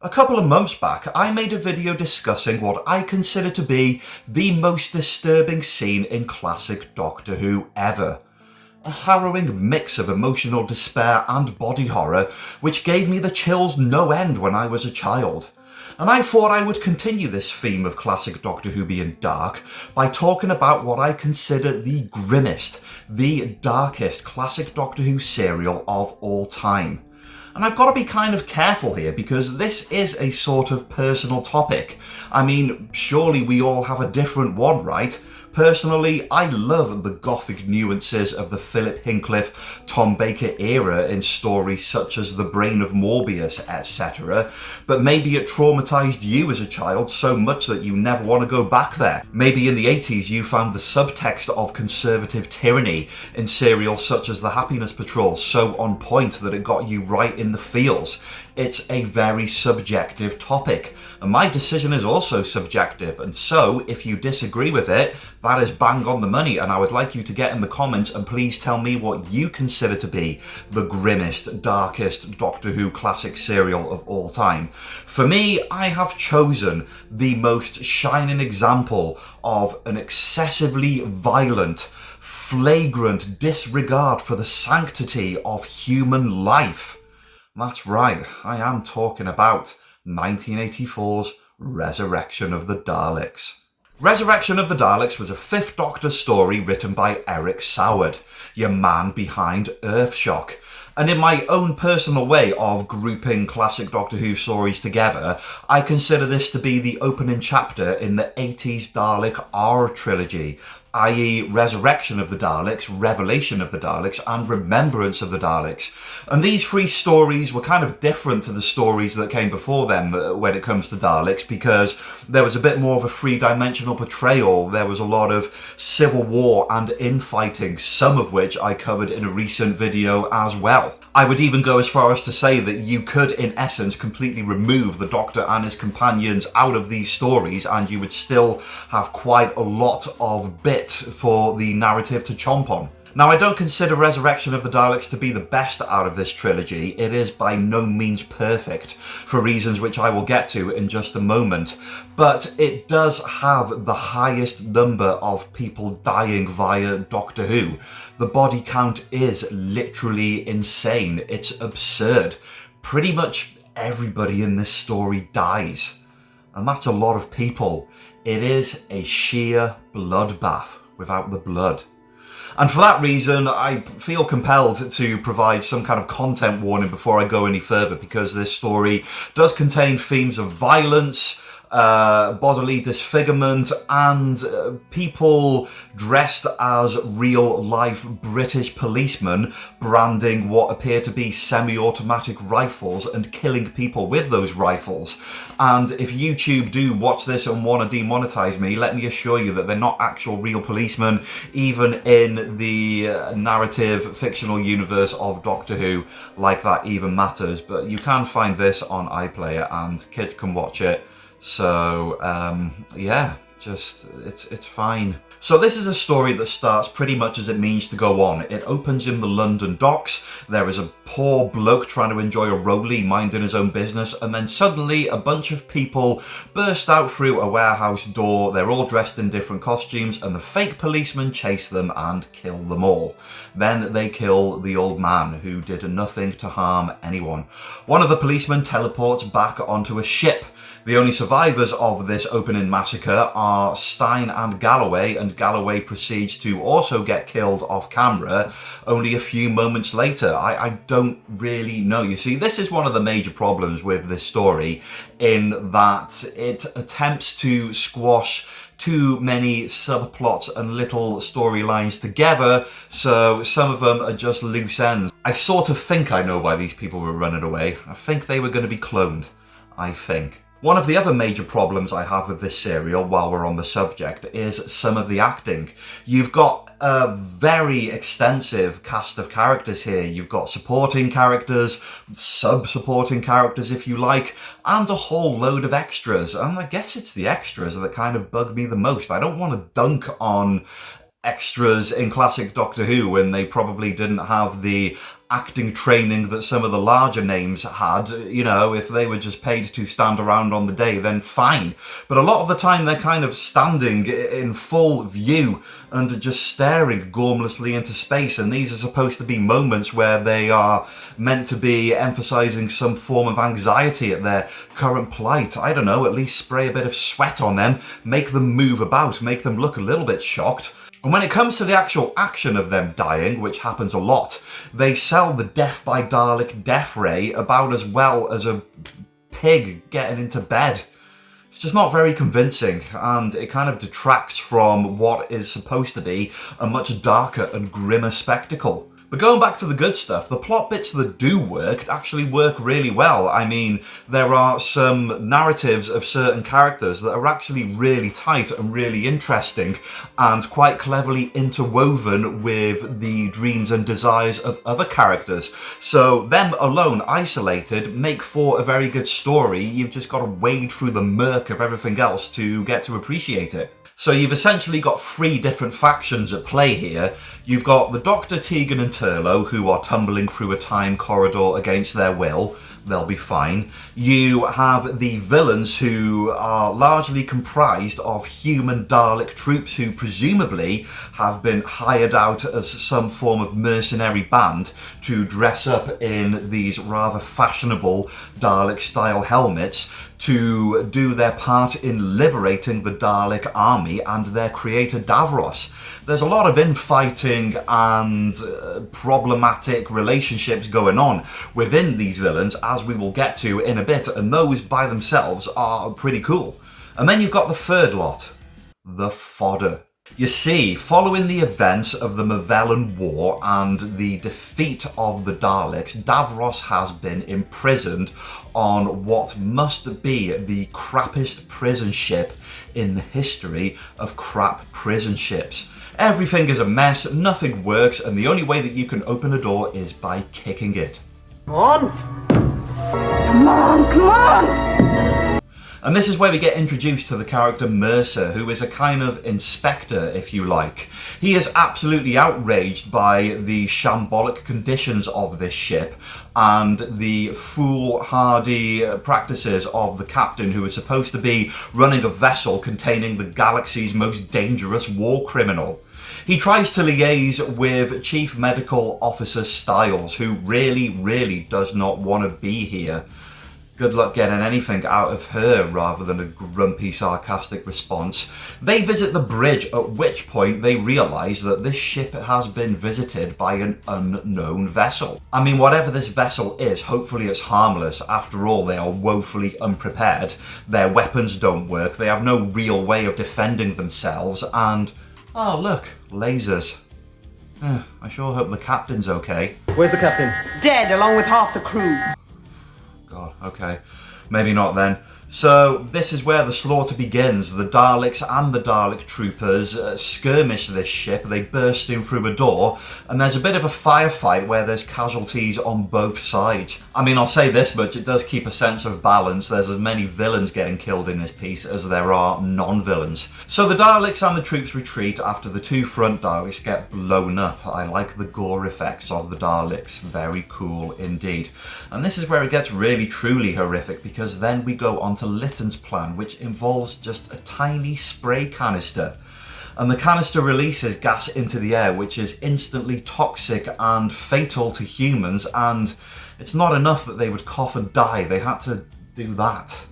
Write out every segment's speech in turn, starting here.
A couple of months back, I made a video discussing what I consider to be the most disturbing scene in classic Doctor Who ever. A harrowing mix of emotional despair and body horror, which gave me the chills no end when I was a child. And I thought I would continue this theme of classic Doctor Who being dark by talking about what I consider the grimmest, the darkest classic Doctor Who serial of all time. And I've got to be kind of careful here because this is a sort of personal topic. I mean, surely we all have a different one, right? Personally, I love the gothic nuances of the Philip Hinchcliffe, Tom Baker era in stories such as The Brain of Morbius, etc. But maybe it traumatised you as a child so much that you never want to go back there. Maybe in the 80s you found the subtext of conservative tyranny in serials such as The Happiness Patrol so on point that it got you right in the feels. It's a very subjective topic, and my decision is also subjective, and so if you disagree with it, that is bang on the money, and I would like you to get in the comments and please tell me what you consider to be the grimmest, darkest Doctor Who classic serial of all time. For me, I have chosen the most shining example of an excessively violent, flagrant disregard for the sanctity of human life. That's right, I am talking about 1984's Resurrection of the Daleks. Resurrection of the Daleks was a Fifth Doctor story written by Eric Soward, your man behind Earthshock. And in my own personal way of grouping classic Doctor Who stories together, I consider this to be the opening chapter in the 80s Dalek R trilogy, i.e. Resurrection of the Daleks, Revelation of the Daleks, and Remembrance of the Daleks. And these three stories were kind of different to the stories that came before them when it comes to Daleks, because there was a bit more of a three-dimensional portrayal. There was a lot of civil war and infighting, some of which I covered in a recent video as well. I would even go as far as to say that you could, in essence, completely remove the Doctor and his companions out of these stories and you would still have quite a lot of bit for the narrative to chomp on. Now, I don't consider Resurrection of the Daleks to be the best out of this trilogy. It is by no means perfect, for reasons which I will get to in just a moment, but it does have the highest number of people dying via Doctor Who. The body count is literally insane. It's absurd. Pretty much everybody in this story dies, and that's a lot of people. It is a sheer bloodbath without the blood. And for that reason, I feel compelled to provide some kind of content warning before I go any further, because this story does contain themes of violence, bodily disfigurement, and people dressed as real-life British policemen branding what appear to be semi-automatic rifles and killing people with those rifles. And if YouTube do watch this and want to demonetize me, let me assure you that they're not actual real policemen, even in the narrative fictional universe of Doctor Who, like that even matters. But you can find this on iPlayer and kids can watch it. So, yeah, just, it's fine. So this is a story that starts pretty much as it means to go on. It opens in the London docks. There is a poor bloke trying to enjoy a rollie, minding his own business, and then suddenly a bunch of people burst out through a warehouse door. They're all dressed in different costumes, and the fake policemen chase them and kill them all. Then they kill the old man, who did nothing to harm anyone. One of the policemen teleports back onto a ship. The only survivors of this opening massacre are Stein and Galloway proceeds to also get killed off camera only a few moments later. I don't really know. You see, this is one of the major problems with this story, in that it attempts to squash too many subplots and little storylines together, so some of them are just loose ends. I sort of think I know why these people were running away. I think they were going to be cloned. I think. One of the other major problems I have with this serial, while we're on the subject, is some of the acting. You've got a very extensive cast of characters here. You've got supporting characters, sub-supporting characters if you like, and a whole load of extras. And I guess it's the extras that kind of bug me the most. I don't want to dunk on extras in classic Doctor Who when they probably didn't have the acting training that some of the larger names had. You know, if they were just paid to stand around on the day, then fine. But a lot of the time they're kind of standing in full view and just staring gormlessly into space, and these are supposed to be moments where they are meant to be emphasizing some form of anxiety at their current plight. I don't know, at least spray a bit of sweat on them, make them move about, make them look a little bit shocked. And when it comes to the actual action of them dying, which happens a lot, they sell the death by Dalek death ray about as well as a pig getting into bed. It's just not very convincing, and it kind of detracts from what is supposed to be a much darker and grimmer spectacle. But going back to the good stuff, the plot bits that do work actually work really well. I mean, there are some narratives of certain characters that are actually really tight and really interesting and quite cleverly interwoven with the dreams and desires of other characters. So them alone, isolated, make for a very good story. You've just got to wade through the murk of everything else to get to appreciate it. So you've essentially got three different factions at play here. You've got the Doctor, Tegan and Turlough, who are tumbling through a time corridor against their will. They'll be fine. You have the villains, who are largely comprised of human Dalek troops who presumably have been hired out as some form of mercenary band to dress up in these rather fashionable Dalek-style helmets to do their part in liberating the Dalek army and their creator Davros. There's a lot of infighting and problematic relationships going on within these villains, as we will get to in a bit, and those by themselves are pretty cool. And then you've got the third lot, the fodder. You see, following the events of the Mavellan War and the defeat of the Daleks, Davros has been imprisoned on what must be the crappiest prison ship in the history of crap prison ships. Everything is a mess, nothing works, and the only way that you can open a door is by kicking it. Come on! Come on, come on! And this is where we get introduced to the character Mercer, who is a kind of inspector, if you like. He is absolutely outraged by the shambolic conditions of this ship and the foolhardy practices of the captain, who is supposed to be running a vessel containing the galaxy's most dangerous war criminal. He tries to liaise with Chief Medical Officer Styles, who really does not want to be here. Good luck getting anything out of her rather than a grumpy, sarcastic response. They visit the bridge, at which point they realise that this ship has been visited by an unknown vessel. I mean, whatever this vessel is, hopefully it's harmless. After all, they are woefully unprepared. Their weapons don't work, they have no real way of defending themselves, and... oh, look, lasers. I sure hope the captain's okay. Where's the captain? Dead, along with half the crew. God, okay. Maybe not then. So this is where the slaughter begins. The Daleks and the Dalek troopers skirmish this ship. They burst in through a door, and there's a bit of a firefight where there's casualties on both sides. I mean, I'll say this much, it does keep a sense of balance. There's as many villains getting killed in this piece as there are non-villains. So the Daleks and the troops retreat after the two front Daleks get blown up. I like the gore effects of the Daleks. Very cool indeed. And this is where it gets really truly horrific, because then we go on to Lytton's plan, which involves just a tiny spray canister. And the canister releases gas into the air, which is instantly toxic and fatal to humans, and it's not enough that they would cough and die, they had to do that.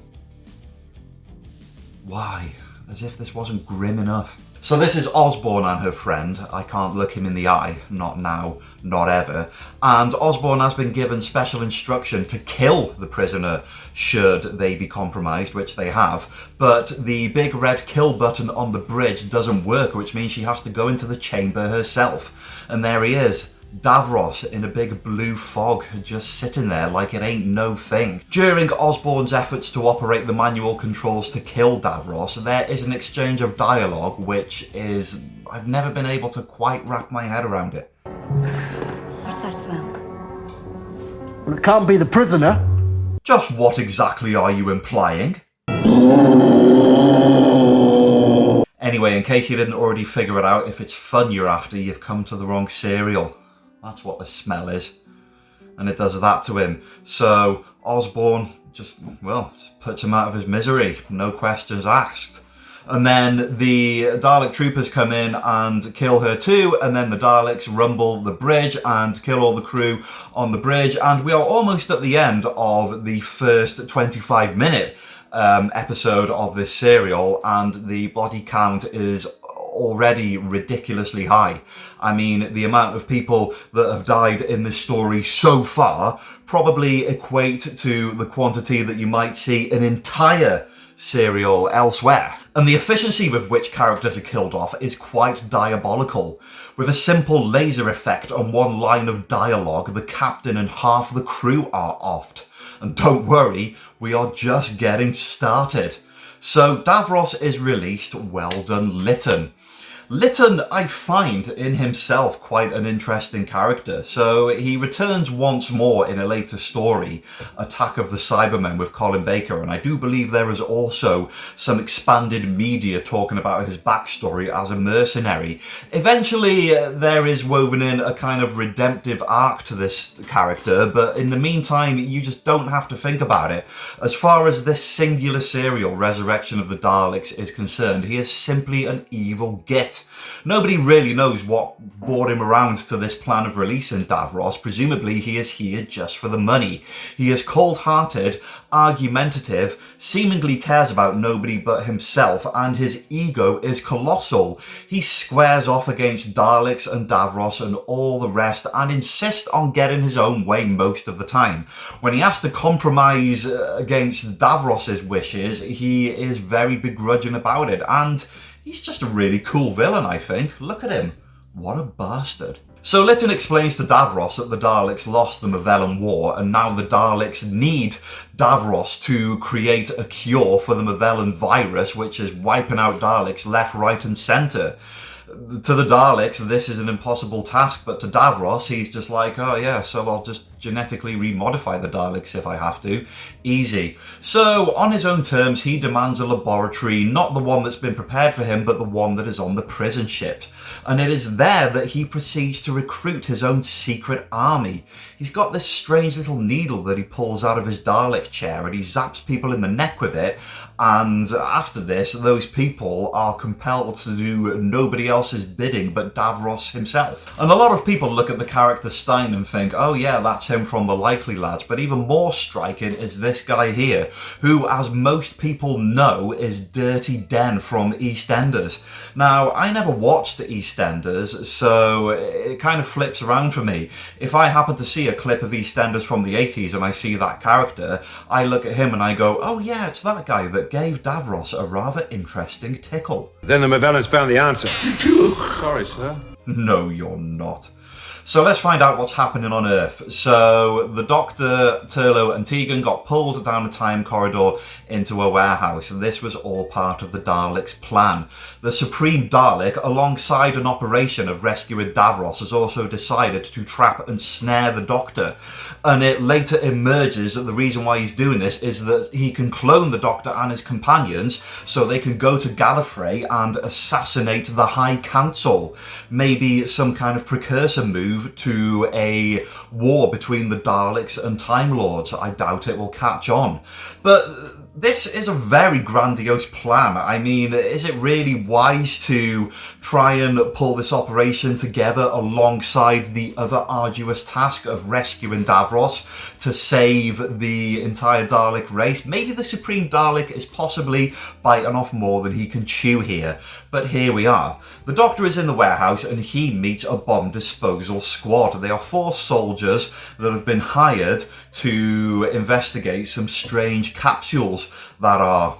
Why? As if this wasn't grim enough. So this is Osborne and her friend. I can't look him in the eye, not now, not ever. And Osborne has been given special instruction to kill the prisoner should they be compromised, which they have. But the big red kill button on the bridge doesn't work, which means she has to go into the chamber herself. And there he is, Davros in a big blue fog, just sitting there like it ain't no thing. During Osborne's efforts to operate the manual controls to kill Davros, there is an exchange of dialogue which is... I've never been able to quite wrap my head around it. What's that smell? Well, it can't be the prisoner. Just what exactly are you implying? Anyway, in case you didn't already figure it out, if it's fun you're after, you've come to the wrong cereal. That's what the smell is. and it does that to him. So Osborn just puts him out of his misery, no questions asked. And then the Dalek troopers come in and kill her too, and then the Daleks rumble the bridge and kill all the crew on the bridge, and we are almost at the end of the first 25-minute episode of this serial, and the body count is already ridiculously high. I mean, the amount of people that have died in this story so far probably equate to the quantity that you might see an entire serial elsewhere. And the efficiency with which characters are killed off is quite diabolical. With a simple laser effect on one line of dialogue, the captain and half the crew are offed. And don't worry, we are just getting started. So Davros is released. Well done, Lytton. Lytton, I find in himself quite an interesting character. So he returns once more in a later story, Attack of the Cybermen with Colin Baker, and I do believe there is also some expanded media talking about his backstory as a mercenary. Eventually, there is woven in a kind of redemptive arc to this character, but in the meantime, you just don't have to think about it. As far as this singular serial, Resurrection of the Daleks, is concerned, he is simply an evil git. Nobody really knows what brought him around to this plan of releasing Davros. Presumably he is here just for the money. He is cold-hearted, argumentative, seemingly cares about nobody but himself, and his ego is colossal. He squares off against Daleks and Davros and all the rest and insists on getting his own way most of the time. When he has to compromise against Davros's wishes, he is very begrudging about it, and he's just a really cool villain, I think. Look at him. What a bastard. So Lytton explains to Davros that the Daleks lost the Mavellan War, and now the Daleks need Davros to create a cure for the Mavellan virus, which is wiping out Daleks left, right and centre. To the Daleks, this is an impossible task, but to Davros, he's just like, oh yeah, so I'll just genetically remodify the Daleks if I have to. Easy. So, on his own terms, he demands a laboratory, not the one that's been prepared for him, but the one that is on the prison ship. And it is there that he proceeds to recruit his own secret army. He's got this strange little needle that he pulls out of his Dalek chair, and he zaps people in the neck with it, and after this, those people are compelled to do nobody else's bidding but Davros himself. And a lot of people look at the character Stein and think, oh yeah, that's him from The Likely Lads, but even more striking is this guy here, who, as most people know, is Dirty Den from EastEnders. Now, I never watched EastEnders, so it kind of flips around for me. If I happen to see a clip of EastEnders from the 80s and I see that character, I look at him and I go, oh yeah, it's that guy that gave Davros a rather interesting tickle. Then the Mavellans found the answer. Sorry, sir. No, you're not. So let's find out what's happening on Earth. So the Doctor, Turlough and Tegan got pulled down a time corridor into a warehouse, and this was all part of the Daleks' plan. The Supreme Dalek, alongside an operation of rescuing Davros, has also decided to trap and snare the Doctor. And it later emerges that the reason why he's doing this is that he can clone the Doctor and his companions so they can go to Gallifrey and assassinate the High Council. Maybe some kind of precursor move to a war between the Daleks and Time Lords. I doubt it will catch on. But this is a very grandiose plan. I mean, is it really wise to try and pull this operation together alongside the other arduous task of rescuing Davros to save the entire Dalek race? Maybe the Supreme Dalek is possibly biting off more than he can chew here. But here we are. The Doctor is in the warehouse and he meets a bomb disposal squad. They are 4 soldiers that have been hired to investigate some strange capsules that are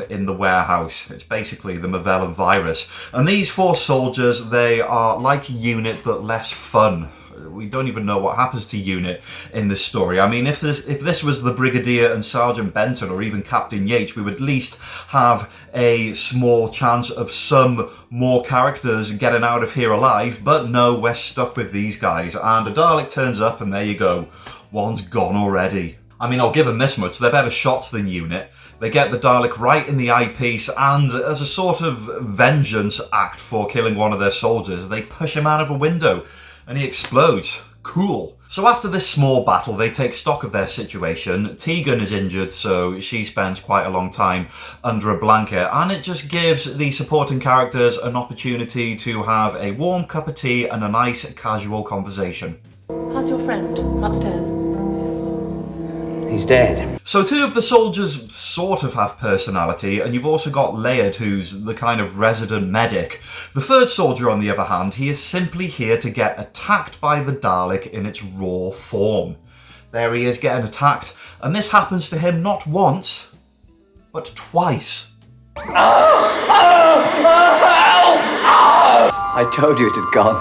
in the warehouse. It's basically the Mavellan virus. And these 4 soldiers, they are like Unit but less fun. We don't even know what happens to Unit in this story. I mean, if this was the Brigadier and Sergeant Benton or even Captain Yates, we would at least have a small chance of some more characters getting out of here alive, but no, we're stuck with these guys. And a Dalek turns up and there you go. One's gone already. I mean, I'll give them this much, they're better shots than Unit. They get the Dalek right in the eyepiece, and as a sort of vengeance act for killing one of their soldiers, they push him out of a window and he explodes. Cool. So after this small battle, they take stock of their situation. Tegan is injured, so she spends quite a long time under a blanket, and it just gives the supporting characters an opportunity to have a warm cup of tea and a nice casual conversation. How's your friend? Upstairs. He's dead. So two of the soldiers sort of have personality, and you've also got Laird, who's the kind of resident medic. The third soldier, on the other hand, he is simply here to get attacked by the Dalek in its raw form. There he is getting attacked, and this happens to him not once, but twice. I told you it had gone.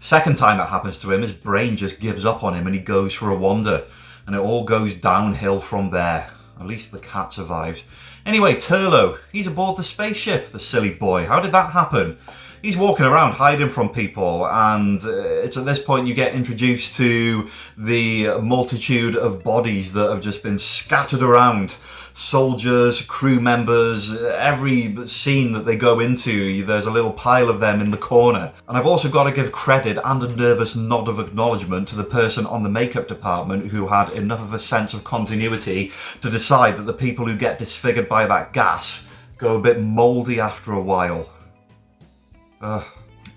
Second time it happens to him, his brain just gives up on him and he goes for a wander. And it all goes downhill from there. At least the cat survives. Anyway, Turlo, he's aboard the spaceship, the silly boy. How did that happen? He's walking around hiding from people, and it's at this point you get introduced to the multitude of bodies that have just been scattered around. Soldiers, crew members, every scene that they go into, there's a little pile of them in the corner. And I've also got to give credit and a nervous nod of acknowledgement to the person on the makeup department who had enough of a sense of continuity to decide that the people who get disfigured by that gas go a bit mouldy after a while.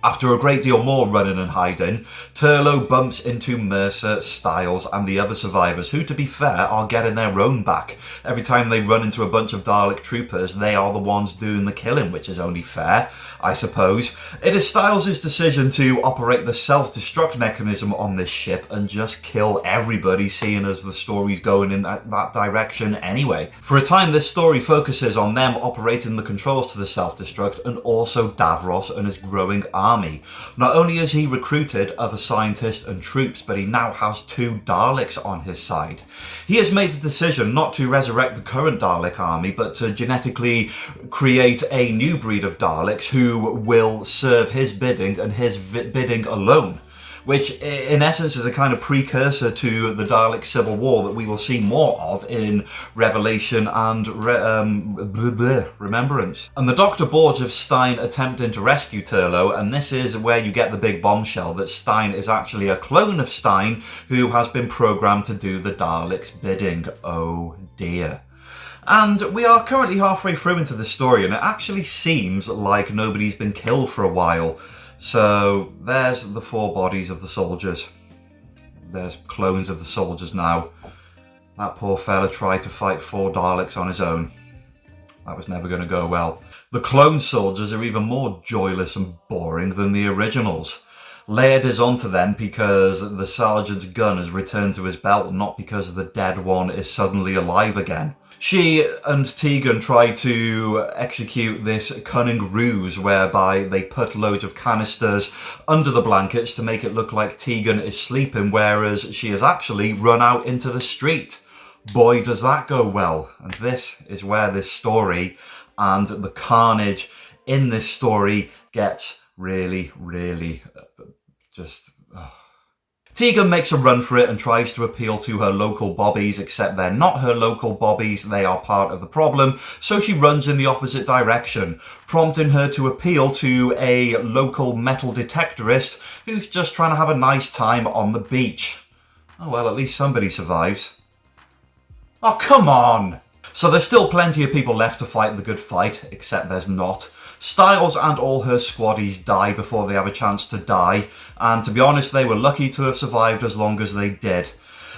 After a great deal more running and hiding, Turlo bumps into Mercer, Styles and the other survivors, who, to be fair, are getting their own back. Every time they run into a bunch of Dalek troopers, they are the ones doing the killing, which is only fair, I suppose. It is Styles' decision to operate the self-destruct mechanism on this ship and just kill everybody, seeing as the story's going in that direction anyway. For a time, this story focuses on them operating the controls to the self-destruct and also Davros and his growing army. Not only is he recruited other scientists and troops, but he now has 2 Daleks on his side. He has made the decision not to resurrect the current Dalek army, but to genetically create a new breed of Daleks who will serve his bidding and his bidding alone. Which in essence is a kind of precursor to the Dalek Civil War that we will see more of in Revelation and Remembrance. And the Doctor boards of Stein attempting to rescue Turlo, and this is where you get the big bombshell that Stein is actually a clone of Stein who has been programmed to do the Daleks' bidding. Oh dear. And we are currently halfway through into the story, and it actually seems like nobody's been killed for a while. So there's the 4 bodies of the soldiers. There's clones of the soldiers now. That poor fella tried to fight 4 Daleks on his own. That was never going to go well. The clone soldiers are even more joyless and boring than the originals. Laird is onto them because the sergeant's gun has returned to his belt, not because the dead one is suddenly alive again. She and Tegan try to execute this cunning ruse whereby they put loads of canisters under the blankets to make it look like Tegan is sleeping, whereas she has actually run out into the street. Boy, does that go well. And this is where this story and the carnage in this story gets really, really just... Tegan makes a run for it and tries to appeal to her local bobbies, except they're not her local bobbies, they are part of the problem, so she runs in the opposite direction, prompting her to appeal to a local metal detectorist who's just trying to have a nice time on the beach. Oh well, at least somebody survives. Oh, come on! So there's still plenty of people left to fight the good fight, except there's not. Styles and all her squaddies die before they have a chance to die, and to be honest, they were lucky to have survived as long as they did.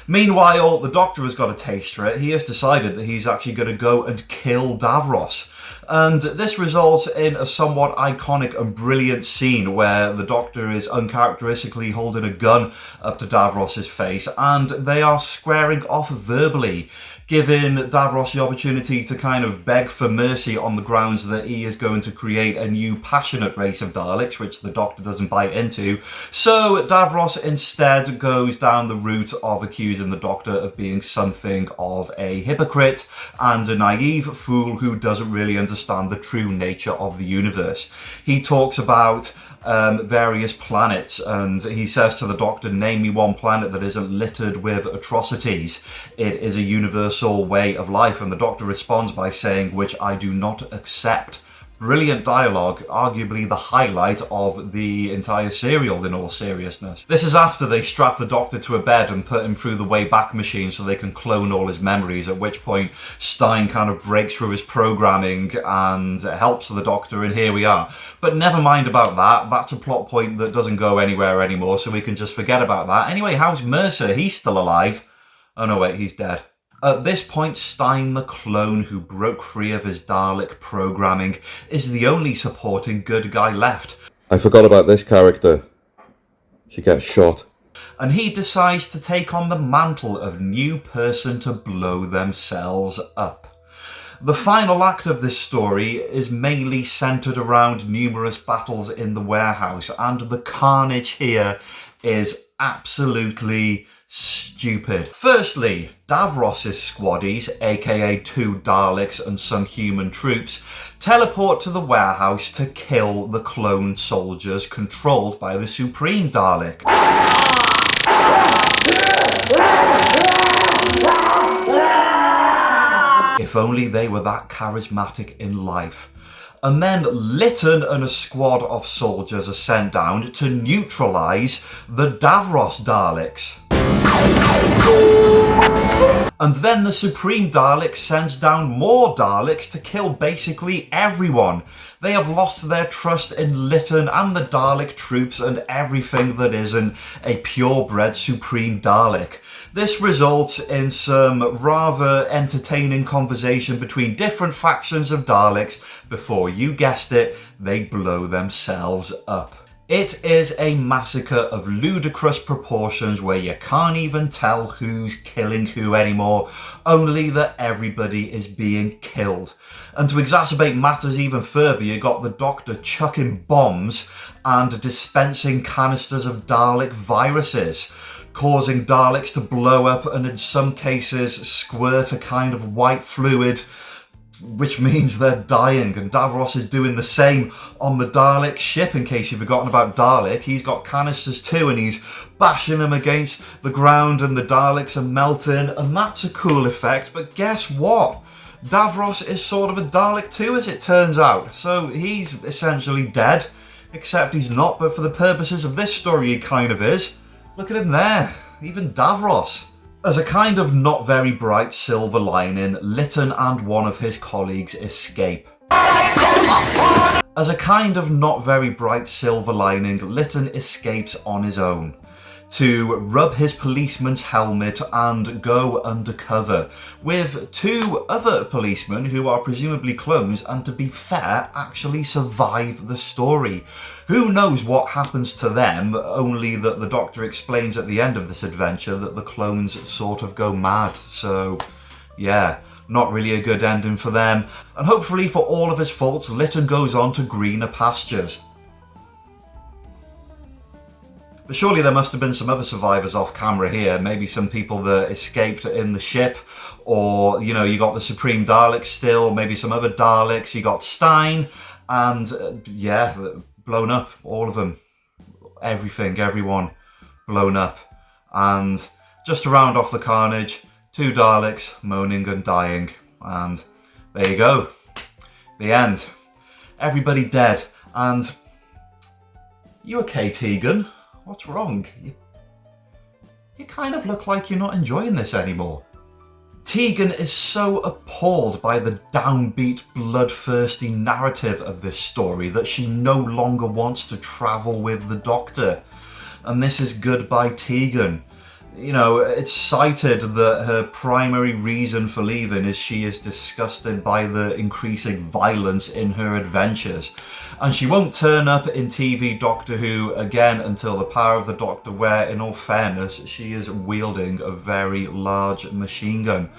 Meanwhile, the Doctor has got a taste for it. He has decided that he's actually going to go and kill Davros. And this results in a somewhat iconic and brilliant scene where the Doctor is uncharacteristically holding a gun up to Davros's face, and they are squaring off verbally, giving Davros the opportunity to kind of beg for mercy on the grounds that he is going to create a new passionate race of Daleks, which the Doctor doesn't buy into. So Davros instead goes down the route of accusing the Doctor of being something of a hypocrite and a naive fool who doesn't really understand the true nature of the universe. He talks about various planets, and he says to the Doctor, name me one planet that isn't littered with atrocities. It is a universal way of life, and the Doctor responds by saying, which I do not accept, Brilliant dialogue, arguably the highlight of the entire serial in all seriousness. This is after they strap the Doctor to a bed and put him through the Wayback Machine so they can clone all his memories, at which point Stein kind of breaks through his programming and helps the Doctor, and here we are. But never mind about that, that's a plot point that doesn't go anywhere anymore, so we can just forget about that. Anyway, how's Mercer? He's still alive. Oh no, wait, he's dead. At this point, Stein, the clone who broke free of his Dalek programming, is the only supporting good guy left. I forgot about this character. She gets shot. And he decides to take on the mantle of new person to blow themselves up. The final act of this story is mainly centred around numerous battles in the warehouse, and the carnage here is absolutely stupid. Firstly, Davros' squaddies, aka 2 Daleks and some human troops, teleport to the warehouse to kill the clone soldiers controlled by the Supreme Dalek. If only they were that charismatic in life. And then Lytton and a squad of soldiers are sent down to neutralise the Davros Daleks. And then the Supreme Dalek sends down more Daleks to kill basically everyone. They have lost their trust in Lytton and the Dalek troops and everything that isn't a purebred Supreme Dalek. This results in some rather entertaining conversation between different factions of Daleks before, you guessed it, they blow themselves up. It is a massacre of ludicrous proportions where you can't even tell who's killing who anymore, only that everybody is being killed. And to exacerbate matters even further, you got the Doctor chucking bombs and dispensing canisters of Dalek viruses, causing Daleks to blow up and in some cases squirt a kind of white fluid, which means they're dying, and Davros is doing the same on the Dalek ship. In case you've forgotten about Dalek, he's got canisters too and he's bashing them against the ground and the Daleks are melting, and that's a cool effect. But guess what? Davros is sort of a Dalek too, as it turns out, so he's essentially dead, except he's not, but for the purposes of this story he kind of is. Look at him there, even Davros. As a kind of not very bright silver lining, Lytton and one of his colleagues escape. As a kind of not very bright silver lining, Lytton escapes on his own to rub his policeman's helmet and go undercover with 2 other policemen who are presumably clones and, to be fair, actually survive the story. Who knows what happens to them, only that the Doctor explains at the end of this adventure that the clones sort of go mad. So, yeah, not really a good ending for them. And hopefully for all of his faults, Lytton goes on to greener pastures. But surely there must have been some other survivors off camera here, maybe some people that escaped in the ship, or, you know, you got the Supreme Daleks still, maybe some other Daleks, you got Stein, and yeah, blown up, all of them, everything, everyone blown up. And just to round off the carnage, 2 Daleks moaning and dying, and there you go, the end. Everybody dead, and you okay, Tegan? What's wrong? You kind of look like you're not enjoying this anymore. Tegan is so appalled by the downbeat, bloodthirsty narrative of this story that she no longer wants to travel with the Doctor. And this is goodbye Tegan. You know, it's cited that her primary reason for leaving is she is disgusted by the increasing violence in her adventures. And she won't turn up in TV Doctor Who again until the Power of the Doctor, where, in all fairness, she is wielding a very large machine gun.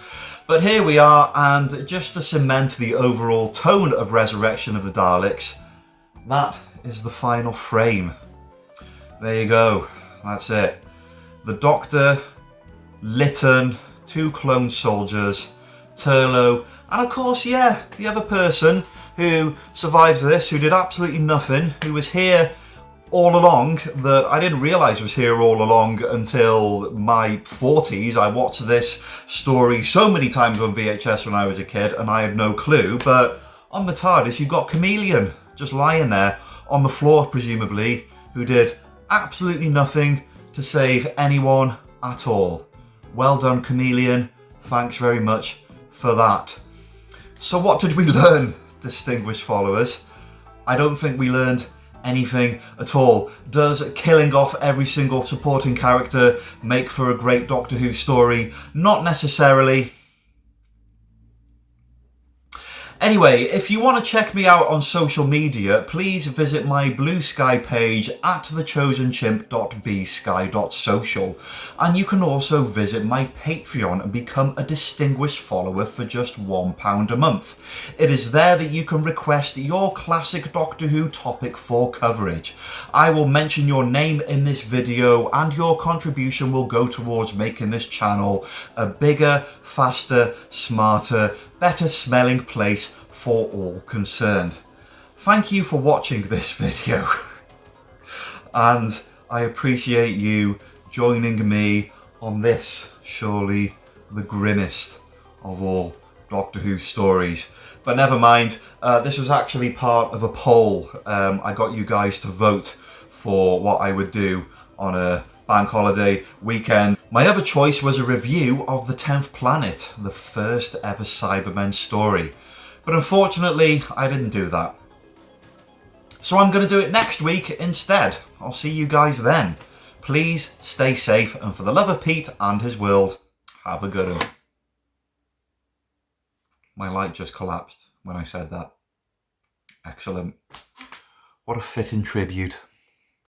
But here we are, and just to cement the overall tone of Resurrection of the Daleks, that is the final frame. There you go, that's it. The Doctor, Lytton, 2 clone soldiers, Turlough, and of course, yeah, the other person who survives this, who did absolutely nothing, who was here all along, that I didn't realise was here all along until my 40s. I watched this story so many times on VHS when I was a kid, and I had no clue, but on the TARDIS you've got Chameleon just lying there on the floor, presumably, who did absolutely nothing to save anyone at all. Well done, Chameleon. Thanks very much for that. So what did we learn, distinguished followers? I don't think we learned anything at all. Does killing off every single supporting character make for a great Doctor Who story? Not necessarily. Anyway, if you want to check me out on social media, please visit my Blue Sky page at thechosenchimp.bsky.social, and you can also visit my Patreon and become a distinguished follower for just £1 a month. It is there that you can request your classic Doctor Who topic for coverage. I will mention your name in this video and your contribution will go towards making this channel a bigger, faster, smarter, better smelling place for all concerned. Thank you for watching this video and I appreciate you joining me on this, surely the grimmest of all Doctor Who stories. But never mind, this was actually part of a poll. I got you guys to vote for what I would do on a bank holiday weekend. My other choice was a review of The 10th Planet, the first ever Cybermen story. But unfortunately, I didn't do that. So I'm going to do it next week instead. I'll see you guys then. Please stay safe, and for the love of Pete and his world, have a good one. My light just collapsed when I said that. Excellent. What a fitting tribute.